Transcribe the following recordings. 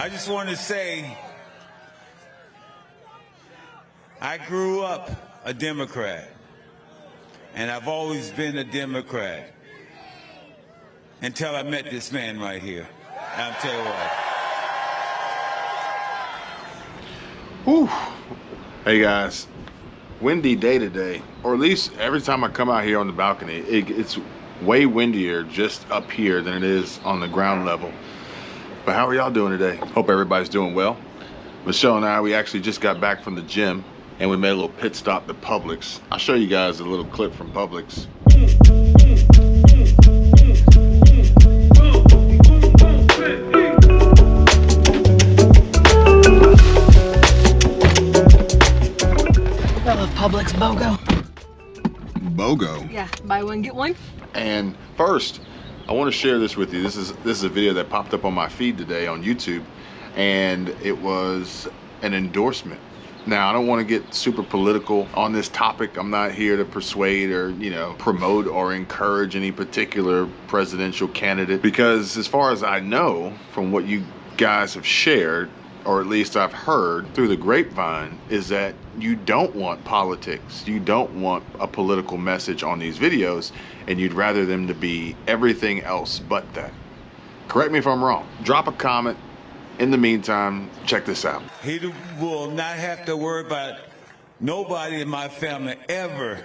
I just want to say, I grew up a Democrat, and I've always been a Democrat until I met this man right here. I'll tell you what. Whew. Hey guys, windy day today, or at least every time I come out here on the balcony, it's way windier just up here than it is on the ground level. But how are y'all doing today? Hope everybody's doing well. Michelle and I, we actually just got back from the gym and we made a little pit stop to Publix. I'll show you guys a little clip from Publix. I love Publix BOGO. BOGO? Yeah, buy one, get one. And first, I want to share this with you. This is a video that popped up on my feed today on YouTube, and it was an endorsement. Now, I don't want to get super political on this topic. I'm not here to persuade or, promote or encourage any particular presidential candidate, because as far as I know from what you guys have shared, or at least I've heard through the grapevine, is that you don't want politics. You don't want a political message on these videos, and you'd rather them to be everything else but that. Correct me if I'm wrong. Drop a comment. In the meantime, check this out. He will not have to worry about nobody in my family ever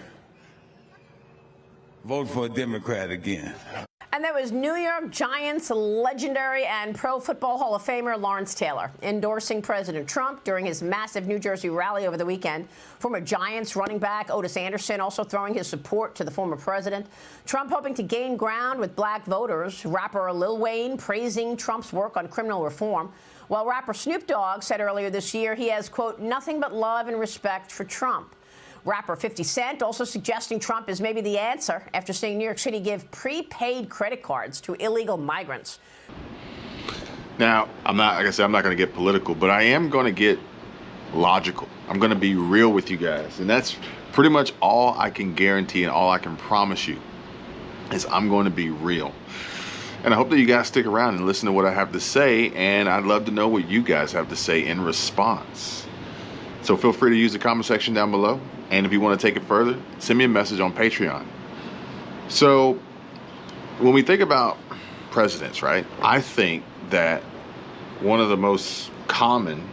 vote for a Democrat again. And that was New York Giants legendary and Pro Football Hall of Famer Lawrence Taylor endorsing President Trump during his massive New Jersey rally over the weekend. Former Giants running back Otis Anderson also throwing his support to the former president. Trump hoping to gain ground with black voters. Rapper Lil Wayne praising Trump's work on criminal reform. While rapper Snoop Dogg said earlier this year he has, quote, nothing but love and respect for Trump. Rapper 50 Cent also suggesting Trump is maybe the answer after seeing New York City give prepaid credit cards to illegal migrants. Now, like I said, I'm not going to get political, but I am going to get logical. I'm going to be real with you guys. And that's pretty much all I can guarantee and all I can promise you is I'm going to be real. And I hope that you guys stick around and listen to what I have to say. And I'd love to know what you guys have to say in response. So feel free to use the comment section down below. And if you want to take it further, send me a message on Patreon. So when we think about presidents, right, I think that one of the most common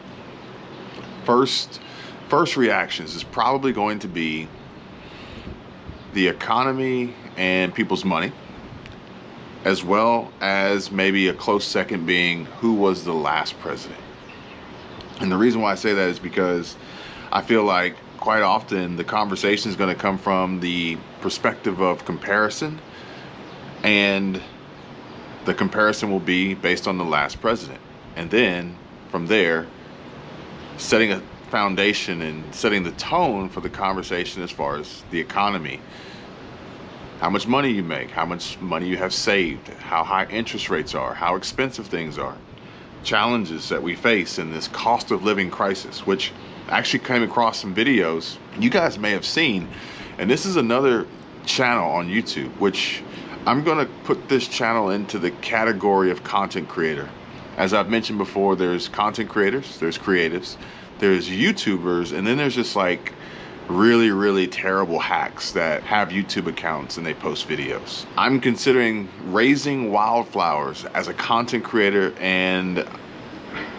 first reactions is probably going to be the economy and people's money, as well as maybe a close second being who was the last president. And the reason why I say that is because I feel like quite often the conversation is going to come from the perspective of comparison, and the comparison will be based on the last president. And then from there, setting a foundation and setting the tone for the conversation as far as the economy, how much money you make, how much money you have saved, how high interest rates are, how expensive things are, challenges that we face in this cost of living crisis, which I actually came across some videos you guys may have seen. And this is another channel on YouTube, which I'm going to put this channel into the category of content creator. As I've mentioned before, there's content creators, there's creatives, there's YouTubers, and then there's just like really, really terrible hacks that have YouTube accounts and they post videos. I'm considering raising wildflowers as a content creator, and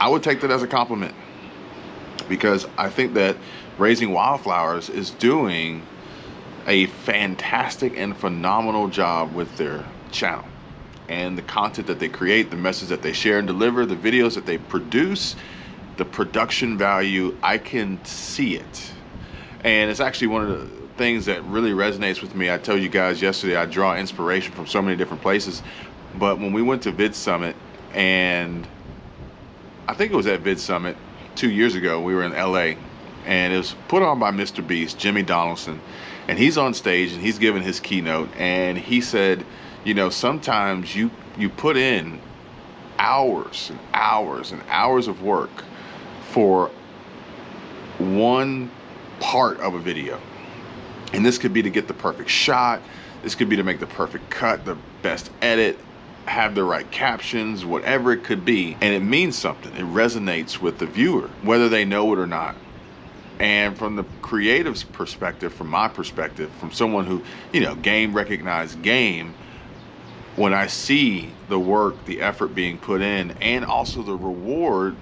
I would take that as a compliment, because I think that Raising Wildflowers is doing a fantastic and phenomenal job with their channel and the content that they create, the message that they share and deliver, the videos that they produce, the production value. I can see it. And it's actually one of the things that really resonates with me. I told you guys yesterday I draw inspiration from so many different places, but when we went to Vid Summit, and I think it was at Vid Summit 2 years ago, we were in LA, and it was put on by Mr. Beast, Jimmy Donaldson, and he's on stage and he's giving his keynote, and he said, sometimes you put in hours and hours and hours of work for one part of a video. And this could be to get the perfect shot, this could be to make the perfect cut, the best edit, have the right captions, whatever it could be, and it means something. It resonates with the viewer, whether they know it or not. And from the creative's perspective, from my perspective, from someone who, you know, game recognized game, when I see the work, the effort being put in, and also the reward,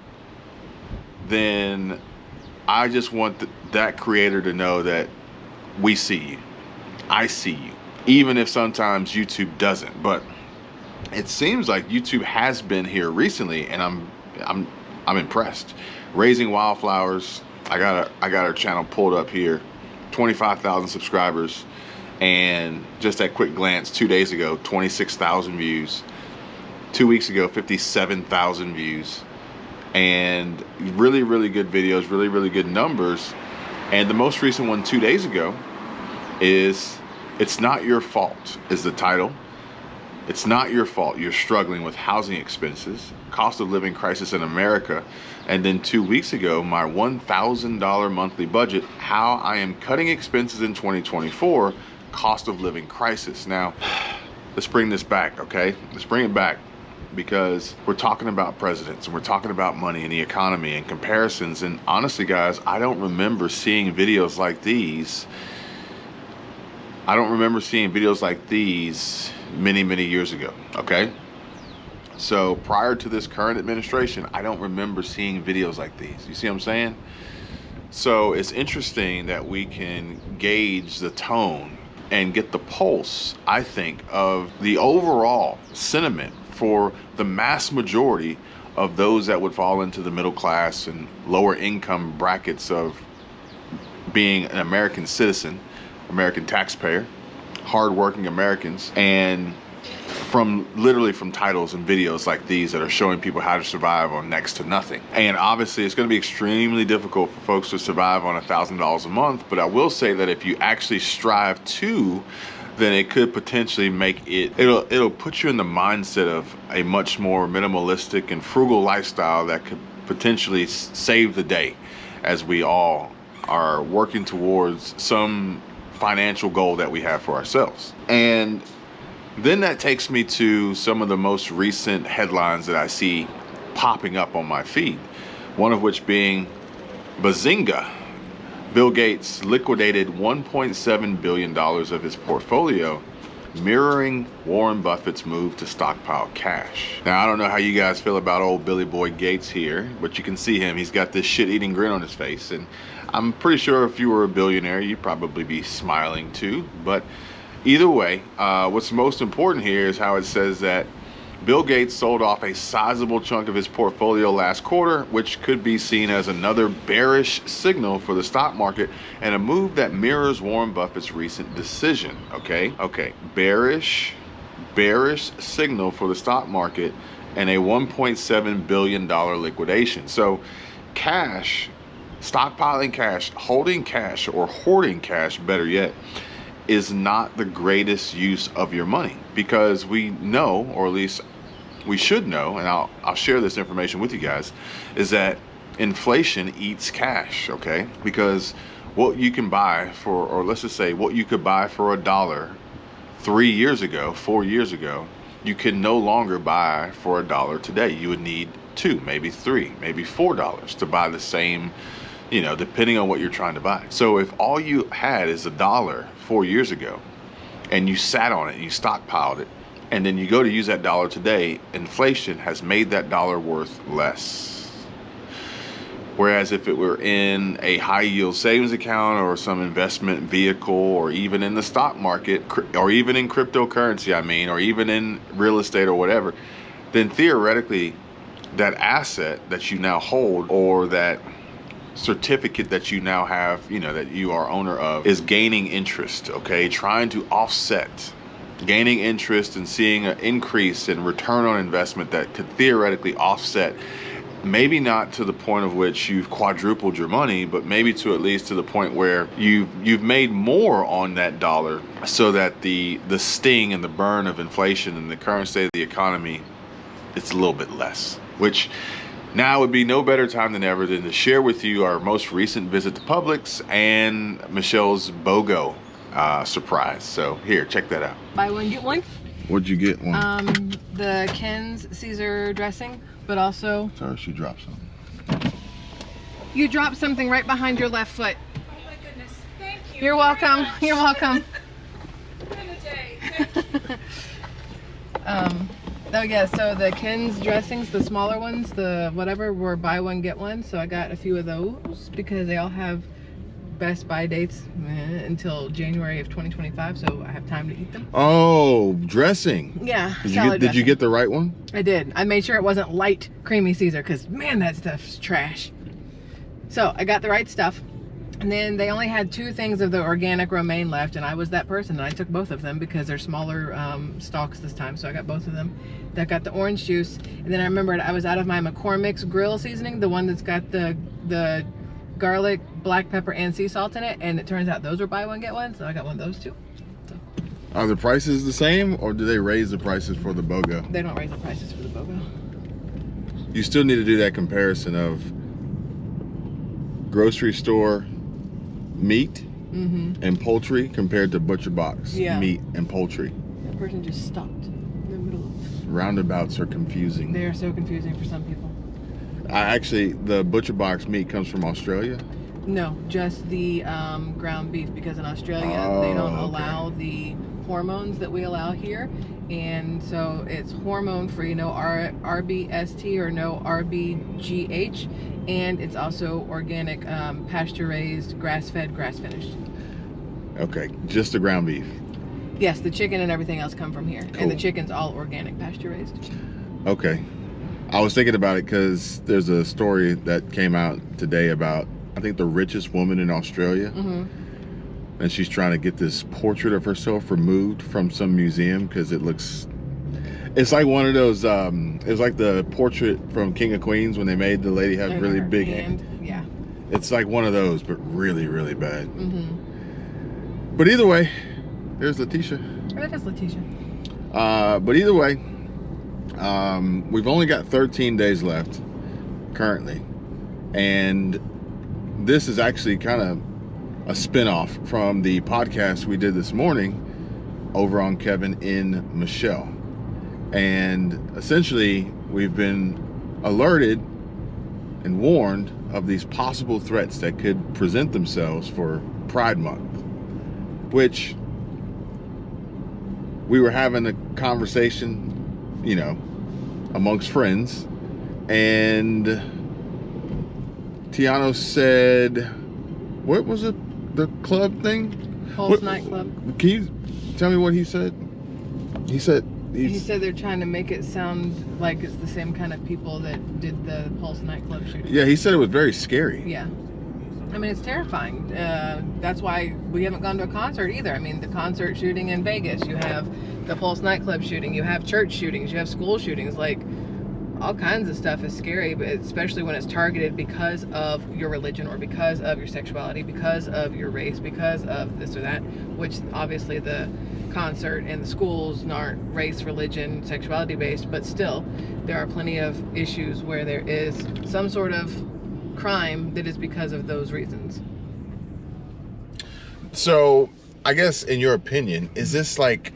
then I just want that creator to know that we see you. I see you. Even if sometimes YouTube doesn't. But it seems like YouTube has been here recently, and I'm impressed. Raising Wildflowers, I got her channel pulled up here, 25,000 subscribers, and just at quick glance, 2 days ago, 26,000 views. 2 weeks ago, 57,000 views, and really, really good videos, really, really good numbers. And the most recent one 2 days ago is "It's Not Your Fault" is the title. It's not your fault you're struggling with housing expenses, cost of living crisis in America. And then 2 weeks ago, my $1,000 monthly budget, how I am cutting expenses in 2024, cost of living crisis. Now, let's bring this back, okay? Let's bring it back, because we're talking about presidents and we're talking about money and the economy and comparisons. And honestly, guys, I don't remember seeing videos like these. I don't remember seeing videos like these many, many years ago, okay? So prior to this current administration, I don't remember seeing videos like these. You see what I'm saying? So it's interesting that we can gauge the tone and get the pulse, I think, of the overall sentiment for the mass majority of those that would fall into the middle class and lower income brackets of being an American citizen, American taxpayer, hardworking Americans. And literally from titles and videos like these that are showing people how to survive on next to nothing. And obviously it's going to be extremely difficult for folks to survive on $1,000 a month, but I will say that if you actually strive to, then it could potentially make it'll put you in the mindset of a much more minimalistic and frugal lifestyle that could potentially save the day, as we all are working towards some financial goal that we have for ourselves. And then that takes me to some of the most recent headlines that I see popping up on my feed. One of which being, bazinga, Bill Gates liquidated $1.7 billion of his portfolio, mirroring Warren Buffett's move to stockpile cash. Now, I don't know how you guys feel about old Billy Boy Gates here, but you can see him. He's got this shit-eating grin on his face. And I'm pretty sure if you were a billionaire, you'd probably be smiling too. But either way, what's most important here is how it says that Bill Gates sold off a sizable chunk of his portfolio last quarter, which could be seen as another bearish signal for the stock market and a move that mirrors Warren Buffett's recent decision. Okay, bearish signal for the stock market and a $1.7 billion liquidation. So cash, stockpiling cash, holding cash, or hoarding cash, better yet, is not the greatest use of your money, because we know, or at least we should know, and I'll share this information with you guys, is that inflation eats cash, okay? Because what you can buy for, or let's just say what you could buy for $1 3 years ago, 4 years ago, you can no longer buy for $1 today. You would need $2, maybe $3, maybe $4 to buy the same, you know, depending on what you're trying to buy. So if all you had is $1 4 years ago, and you sat on it and you stockpiled it, and then you go to use that dollar today, inflation has made that dollar worth less. Whereas if it were in a high yield savings account or some investment vehicle, or even in the stock market, or even in cryptocurrency, or even in real estate or whatever, then theoretically that asset that you now hold, or that certificate that you now have, you know, that you are owner of, is gaining interest, okay? Trying to offset, gaining interest and seeing an increase in return on investment that could theoretically offset, maybe not to the point of which you've quadrupled your money, but maybe to at least to the point where you've made more on that dollar, so that the sting and the burn of inflation and the current state of the economy, it's a little bit less. Which now would be no better time than ever than to share with you our most recent visit to Publix and Michelle's BOGO surprise. So here, check that out. Buy one, get one? What'd you get? One. The Ken's Caesar dressing, but also Sorry, she dropped something. you dropped something right behind your left foot. Oh my goodness, thank you. You're welcome. You're welcome. Oh yeah, so the Ken's dressings, the smaller ones, the whatever, were buy one get one. So I got a few of those because they all have best buy dates until January of 2025, so I have time to eat them. Oh, dressing. Yeah. Did you get the right one? I did. I made sure it wasn't light creamy Caesar because man, that stuff's trash. So I got the right stuff. And then they only had 2 things of the organic romaine left, and I was that person, and I took both of them because they're smaller stalks this time, so I got both of them. I got the orange juice, and then I remembered I was out of my McCormick's grill seasoning, the one that's got the garlic, black pepper, and sea salt in it, and it turns out those were buy one get one, so I got one of those too. So. Are the prices the same, or do they raise the prices for the BOGO? They don't raise the prices for the BOGO. You still need to do that comparison of grocery store meat and poultry compared to butcher box meat and poultry. That person just stopped in the middle of... Roundabouts are confusing. They are so confusing for some people. The butcher box meat comes from Australia? No, just the ground beef, because in Australia they don't allow the hormones that we allow here, and so it's hormone free, no RBST or no RBGH, and it's also organic, pasture raised, grass fed, grass finished. Okay, just the ground beef. Yes, the chicken and everything else come from here, cool. And the chicken's all organic, pasture raised. Okay, I was thinking about it because there's a story that came out today about, I think, the richest woman in Australia. And she's trying to get this portrait of herself removed from some museum because it's like one of those, it's like the portrait from King of Queens when they made the lady have really big hand. Yeah. It's like one of those, but really, really bad. But either way, there's Letitia. That is Letitia. But either way, we've only got 13 days left currently. And this is actually kind of a spin-off from the podcast we did this morning over on Kevin in Michelle. And essentially, we've been alerted and warned of these possible threats that could present themselves for Pride Month, which we were having a conversation, amongst friends, and Tiano said, what was it? The club thing? Pulse nightclub. Can you tell me what he said? He said they're trying to make it sound like it's the same kind of people that did the Pulse nightclub shooting. Yeah, he said it was very scary. Yeah. I mean, it's terrifying. That's why we haven't gone to a concert either. I mean, the concert shooting in Vegas, you have the Pulse nightclub shooting, you have church shootings, you have school shootings, like all kinds of stuff is scary, but especially when it's targeted because of your religion or because of your sexuality, because of your race, because of this or that, which obviously the concert and the schools aren't race, religion, sexuality based, but still there are plenty of issues where there is some sort of crime that is because of those reasons. So I guess in your opinion, is this like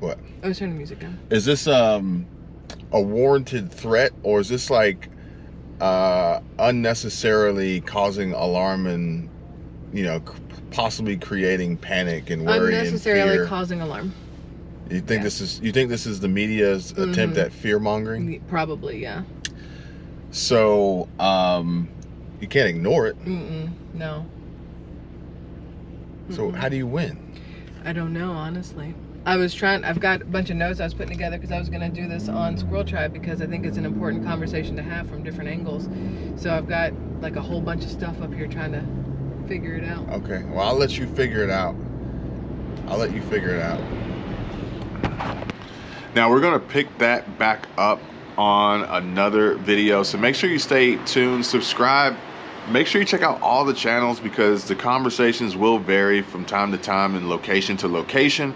what? I was turning the music down. Is this a warranted threat, or is this like unnecessarily causing alarm and possibly creating panic and worry and unnecessarily fear? causing alarm. You think this is the media's attempt at fear mongering? Probably, yeah. So you can't ignore it. No. So how do you win? I don't know, honestly. I've got a bunch of notes I was putting together because I was going to do this on SquirrelTribe because I think it's an important conversation to have from different angles. So I've got like a whole bunch of stuff up here trying to figure it out. Okay, well, I'll let you figure it out. Now we're going to pick that back up on another video. So make sure you stay tuned, subscribe. Make sure you check out all the channels because the conversations will vary from time to time and location to location.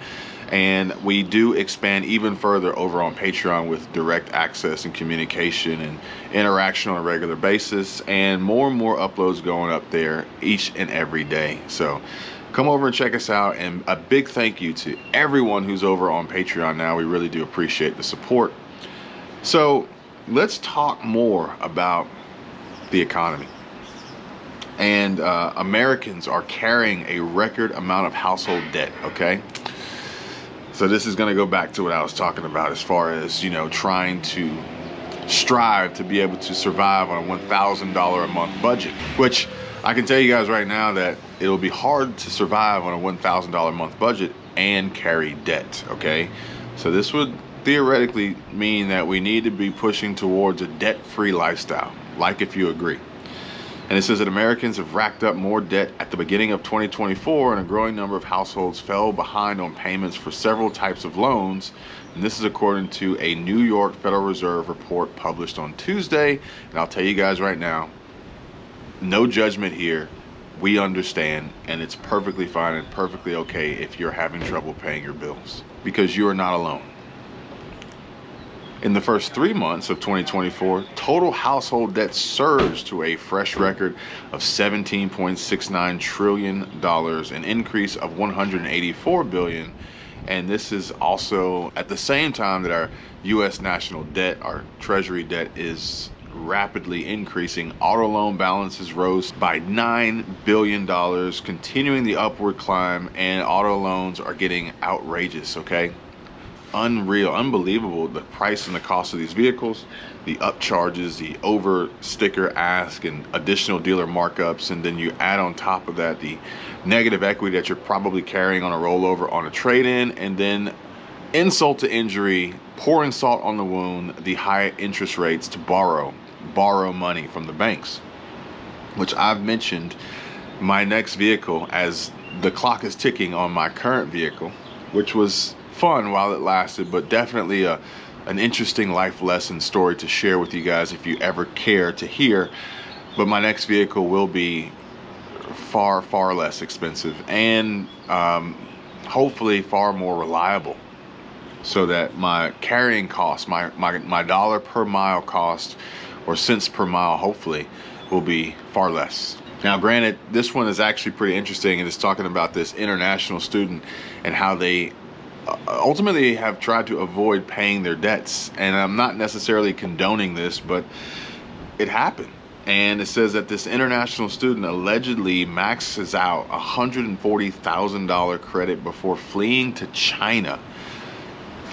And we do expand even further over on Patreon with direct access and communication and interaction on a regular basis, and more uploads going up there each and every day. So Come over and check us out, and a big thank you to everyone who's over on Patreon now. We really do appreciate the support. So let's talk more about the economy. And Americans are carrying a record amount of household debt, okay? So this is going to go back to what I was talking about as far as, you know, trying to strive to be able to survive on a $1,000 a month budget, which I can tell you guys right now that it'll be hard to survive on a $1,000 a month budget and carry debt, okay? So this would theoretically mean that we need to be pushing towards a debt-free lifestyle, like if you agree. And it says that Americans have racked up more debt at the beginning of 2024, and a growing number of households fell behind on payments for several types of loans. And this is according to a New York Federal Reserve report published on Tuesday. And I'll tell you guys right now, no judgment here. We understand, and it's perfectly fine and perfectly okay if you're having trouble paying your bills, because you are not alone. In the first 3 months of 2024, total household debt surged to a fresh record of $17.69 trillion, an increase of $184 billion. And this is also at the same time that our U.S. national debt, our treasury debt, is rapidly increasing. Auto loan balances rose by $9 billion, continuing the upward climb, and auto loans are getting outrageous, okay? Unreal, unbelievable, the price and the cost of these vehicles, the upcharges, the over sticker ask, and additional dealer markups, and then you add on top of that the negative equity that you're probably carrying on a rollover on a trade-in, and then insult to injury, pouring salt on the wound, the high interest rates to borrow money from the banks, which I've mentioned my next vehicle as the clock is ticking on my current vehicle, which was fun while it lasted, but definitely an interesting life lesson story to share with you guys if you ever care to hear. But my next vehicle will be far, far less expensive and hopefully far more reliable, so that my carrying cost, my dollar per mile cost, or cents per mile, hopefully, will be far less. Now, granted, this one is actually pretty interesting, and it's talking about this international student and how they ultimately have tried to avoid paying their debts. And I'm not necessarily condoning this, but it happened. And it says that this international student allegedly maxes out $140,000 credit before fleeing to China.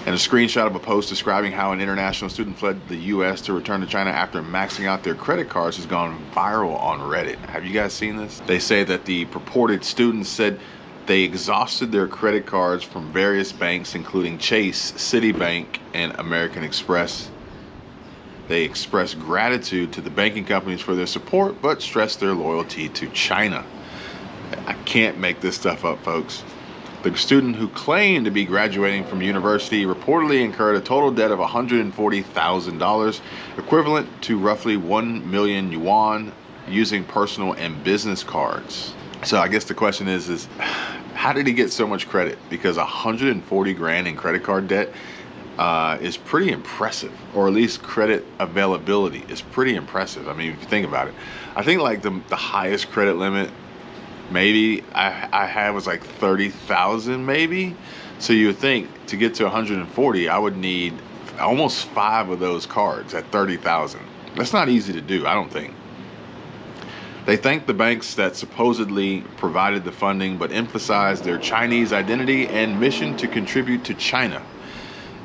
And a screenshot of a post describing how an international student fled the U.S. to return to China after maxing out their credit cards has gone viral on Reddit. Have you guys seen this? They say that the purported student said they exhausted their credit cards from various banks, including Chase, Citibank, and American Express. They expressed gratitude to the banking companies for their support, but stressed their loyalty to China. I can't make this stuff up, folks. The student, who claimed to be graduating from university, reportedly incurred a total debt of $140,000, equivalent to roughly 1 million yuan, using personal and business cards. So I guess the question is how did he get so much credit? Because 140 grand in credit card debt is pretty impressive, or at least credit availability is pretty impressive. I mean, if you think about it, I think like the highest credit limit maybe I had was like 30,000 maybe. So you would think to get to 140, I would need almost 5 of those cards at 30,000. That's not easy to do, I don't think. They thanked the banks that supposedly provided the funding, but emphasized their Chinese identity and mission to contribute to China.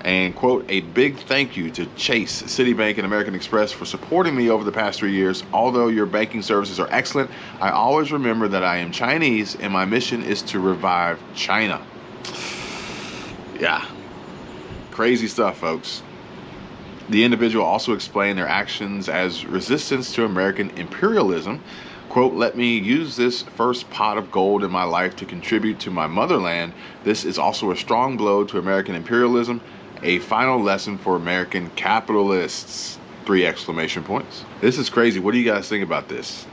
And, quote, a big thank you to Chase, Citibank, and American Express for supporting me over the past 3 years. Although your banking services are excellent, I always remember that I am Chinese and my mission is to revive China. Yeah, crazy stuff, folks. The individual also explained their actions as resistance to American imperialism. Quote, let me use this first pot of gold in my life to contribute to my motherland. This is also a strong blow to American imperialism. A final lesson for American capitalists. 3 exclamation points. This is crazy. What do you guys think about this?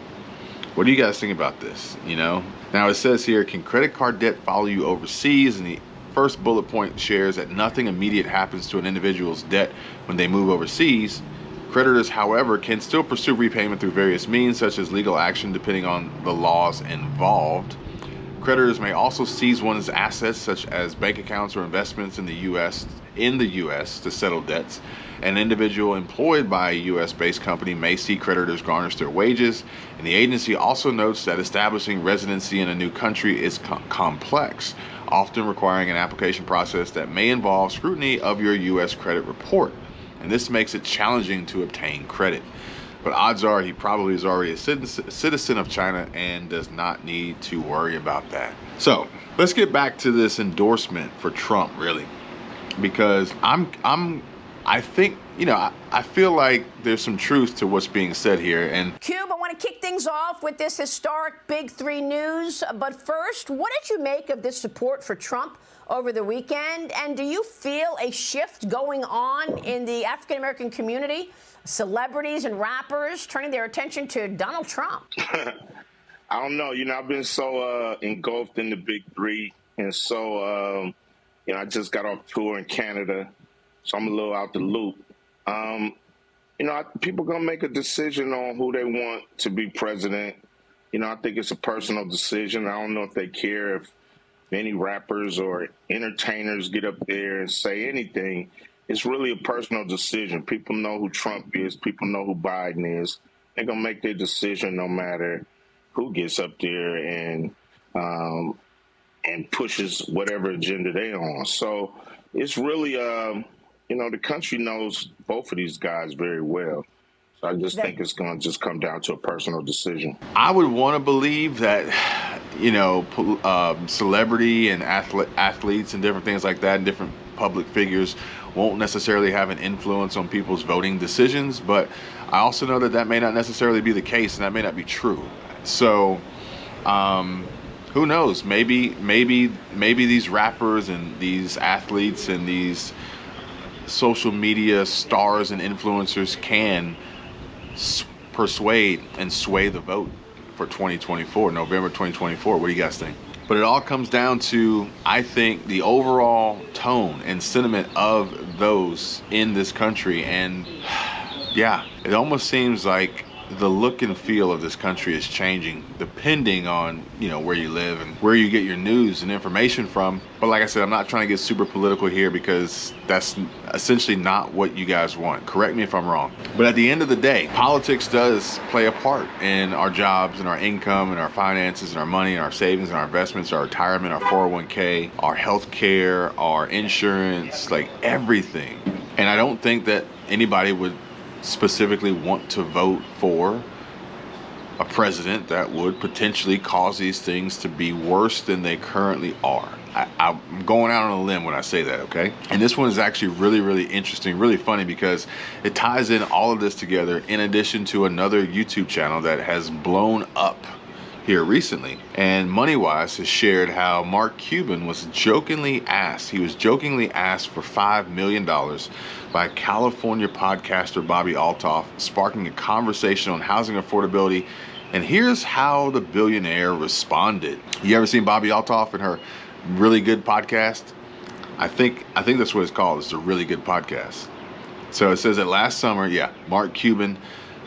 What do you guys think about this? You know, now it says here, can credit card debt follow you overseas? And the first bullet point shares that nothing immediate happens to an individual's debt when they move overseas. Creditors, however, can still pursue repayment through various means, such as legal action, depending on the laws involved. Creditors may also seize one's assets, such as bank accounts or investments in the U.S. to settle debts. An individual employed by a U.S.-based company may see creditors garnish their wages, and the agency also notes that establishing residency in a new country is complex, often requiring an application process that may involve scrutiny of your U.S. credit report, and this makes it challenging to obtain credit. But odds are he probably is already a citizen of China and does not need to worry about that. So let's get back to this endorsement for Trump, really, because I think, I feel like there's some truth to what's being said here. And Cube, I want to kick things off with this historic Big Three news. But first, what did you make of this support for Trump over the weekend? And do you feel a shift going on in the African-American community? Celebrities and rappers turning their attention to Donald Trump? I don't know. I've been so engulfed in the Big Three. And so, I just got off tour in Canada. So I'm a little out the loop. People going to make a decision on who they want to be president. I think it's a personal decision. I don't know if they care if any rappers or entertainers get up there and say anything. It's really a personal decision. People know who Trump is. People know who Biden is. They're going to make their decision no matter who gets up there and pushes whatever agenda they're on. So it's really, the country knows both of these guys very well. So I just think it's going to just come down to a personal decision. I would want to believe that, celebrity and athletes and different things like that and different public figures won't necessarily have an influence on people's voting decisions. But I also know that may not necessarily be the case, and that may not be true. So who knows? Maybe these rappers and these athletes and these social media stars and influencers can persuade and sway the vote for 2024, November 2024. What do you guys think? But it all comes down to, I think, the overall tone and sentiment of those in this country. And yeah, it almost seems like the look and feel of this country is changing depending on, where you live and where you get your news and information from. But like I said, I'm not trying to get super political here because that's essentially not what you guys want. Correct me if I'm wrong. But at the end of the day, politics does play a part in our jobs and our income and our finances and our money and our savings and our investments, our retirement, our 401k, our health care, our insurance, like everything. And I don't think that anybody would specifically want to vote for a president that would potentially cause these things to be worse than they currently are. I'm going out on a limb when I say that, okay? And this one is actually really, really interesting, really funny, because it ties in all of this together in addition to another YouTube channel that has blown up here recently. And MoneyWise has shared how Mark Cuban was jokingly asked for $5 million by California podcaster Bobby Altoff, sparking a conversation on housing affordability. And here's how the billionaire responded. You ever seen Bobby Altoff and her really good podcast? I think that's what it's called. It's a really good podcast. So it says that last summer, Mark Cuban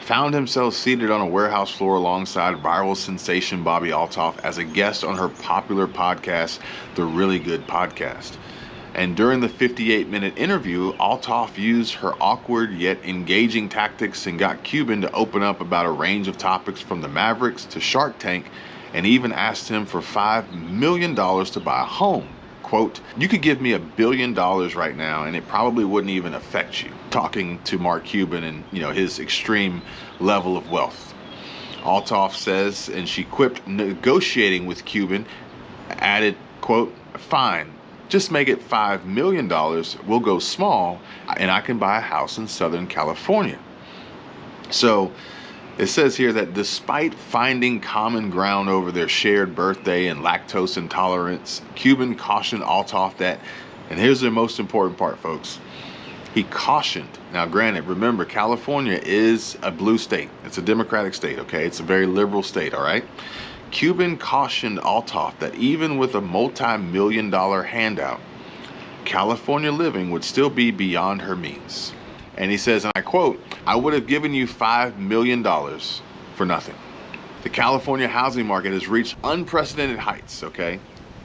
found himself seated on a warehouse floor alongside viral sensation Bobby Altoff as a guest on her popular podcast, The Really Good Podcast. And during the 58-minute interview, Altoff used her awkward yet engaging tactics and got Cuban to open up about a range of topics from the Mavericks to Shark Tank, and even asked him for $5 million to buy a home. Quote, "You could give me $1 billion right now and it probably wouldn't even affect you." Talking to Mark Cuban and his extreme level of wealth. Altoff says, and she quipped, negotiating with Cuban, added, quote, "Fine, just make it $5 million. We'll go small and I can buy a house in Southern California." So it says here that despite finding common ground over their shared birthday and lactose intolerance, Cuban cautioned Altoff that, and here's the most important part, folks, he cautioned. Now, granted, remember, California is a blue state. It's a Democratic state, okay? It's a very liberal state, all right? Cuban cautioned Altoff that even with a multi-million-dollar handout, California living would still be beyond her means. And he says, and I quote, "I would have given you $5 million for nothing." The California housing market has reached unprecedented heights, okay?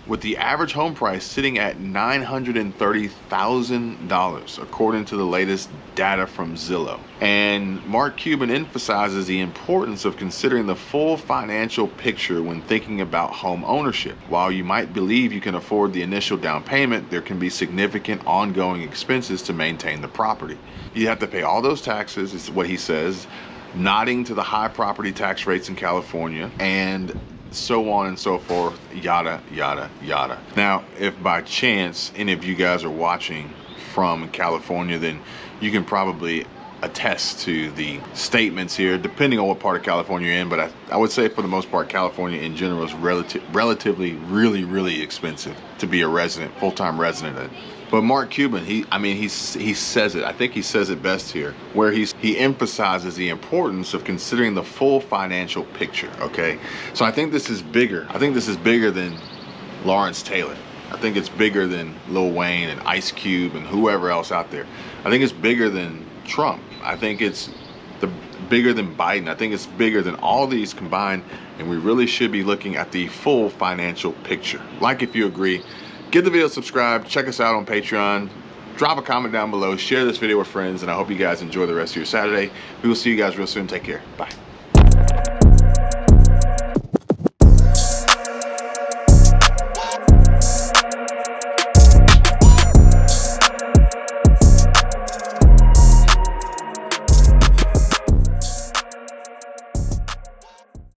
With the average home price sitting at $930,000, according to the latest data from Zillow. And Mark Cuban emphasizes the importance of considering the full financial picture when thinking about home ownership. While you might believe you can afford the initial down payment, there can be significant ongoing expenses to maintain the property. You have to pay all those taxes, is what he says, nodding to the high property tax rates in California, and so on and so forth, yada, yada, yada. Now, if by chance any of you guys are watching from California, then you can probably attest to the statements here, depending on what part of California you're in. But I would say for the most part, California in general is relatively really expensive to be a resident, full-time resident in. But Mark Cuban, he says it. I think he says it best here, where he emphasizes the importance of considering the full financial picture. Okay, so I think this is bigger. I think this is bigger than Lawrence Taylor. I think it's bigger than Lil Wayne and Ice Cube and whoever else out there. I think it's bigger than Trump. I think it's bigger than Biden. I think it's bigger than all these combined, and we really should be looking at the full financial picture. Like if you agree. Give the video a subscribe, check us out on Patreon, drop a comment down below, share this video with friends, and I hope you guys enjoy the rest of your Saturday. We will see you guys real soon. Take care. Bye.